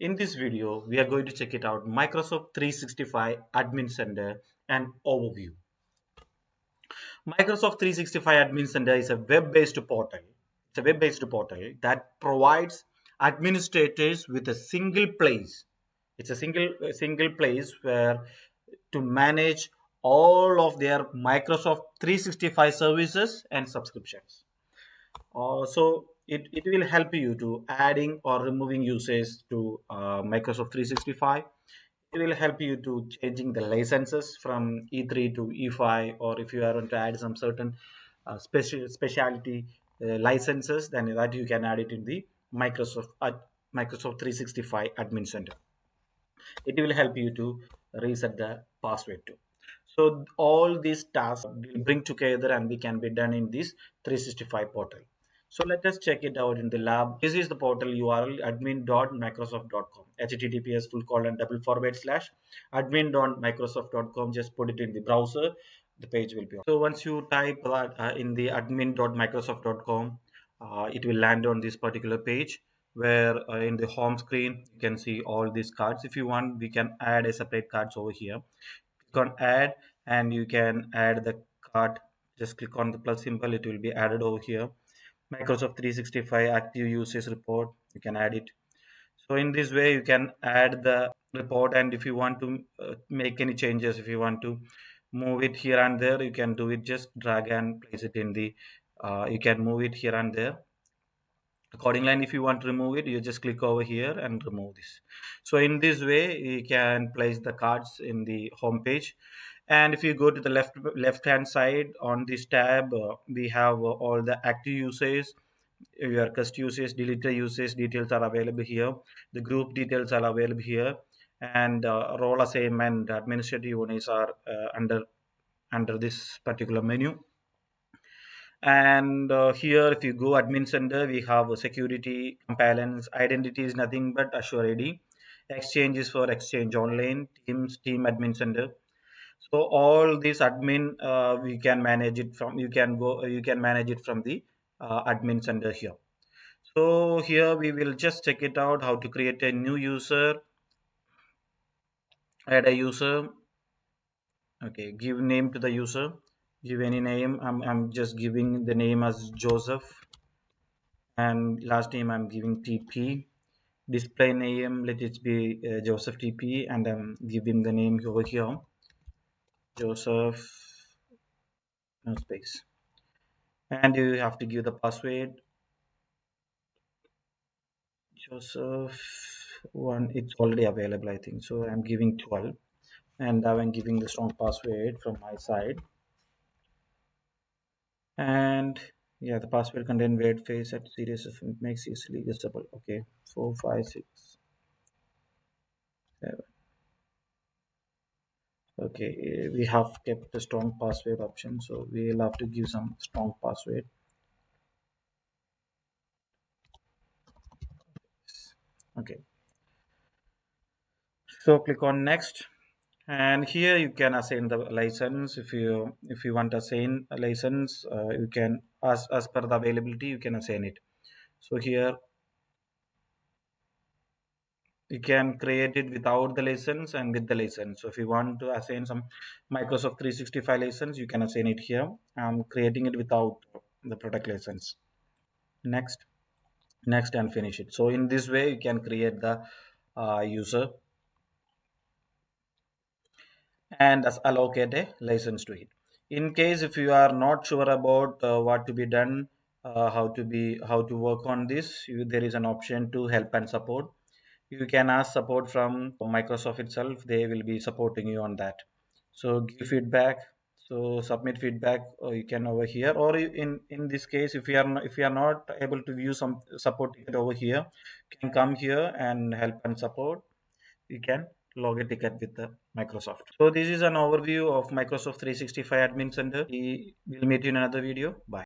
In this video, we are going to check it out Microsoft 365 Admin Center and overview. Microsoft 365 Admin Center is a web-based portal. It's a web-based portal that provides administrators with a single place. It's a single place where to manage all of their Microsoft 365 services and subscriptions. So it will help you to adding or removing usage to Microsoft 365. It will help you to changing the licenses from E3 to E5, or if you want to add some certain specialty licenses, then that you can add it in the Microsoft 365 Admin Center. It will help you to reset the password too. So all these tasks will bring together and we can be done in this 365 portal. So let us check it out in the lab. This is the portal URL admin.microsoft.com, https full colon double forward slash admin.microsoft.com. Just put it in the browser, the page will be on. So once you type that in the admin.microsoft.com, it will land on this particular page where in the home screen you can see all these cards. If you want, we can add a separate cards over here. Click on add and you can add the card. Just click on the plus symbol, it will be added over here. Microsoft 365 active usage report, you can add it. So in this way you can add the report, and if you want to make any changes, if you want to move it here and there, you can do it. Just drag and place it in the you can move it here and there according line. If you want to remove it, you just click over here and remove this. So in this way you can place the cards in the home page. And if you go to the left hand side on this tab, we have all the active users, your cust usage, deleted usage details are available here. The group details are available here, and role assignment administrative units are under this particular menu. And here if you go admin center, we have security, compliance, identity is nothing but Assure ID, exchange is for exchange online, team admin center. So all this admin we can manage it from, you can manage it from the admin center here. So here we will just check it out how to create a new user, add a user. Okay, give name to the user, give any name. I'm just giving the name as Joseph, and last name I'm giving TP. Display name, let it be Joseph TP, and I'm giving the name over here, Joseph, no space. And you have to give the password, Joseph one. It's already available, I think. So I'm giving 12, and now I'm giving the strong password from my side. And yeah, the password contain word face at series of makes easily visible. Okay, 4 5 6 7. Okay, we have kept the strong password option, so we'll have to give some strong password. Okay, so click on next, and here you can assign the license. If you want to assign a license, you can, as per the availability, you can assign it. So here you can create it without the license and with the license. So if you want to assign some Microsoft 365 license, you can assign it here. I'm creating it without the product license. Next and finish it. So in this way you can create the user and allocate a license to it. In case if you are not sure about what to be done, how to work on this, there is an option to help and support. You can ask support from Microsoft itself. They will be supporting you on that. So give feedback, so submit feedback, or you can over here, or in this case, if you are not able to view some support ticket over here, you can come here and help and support. You can log a ticket with the Microsoft. So this is an overview of Microsoft 365 Admin Center. We will meet you in another video. Bye.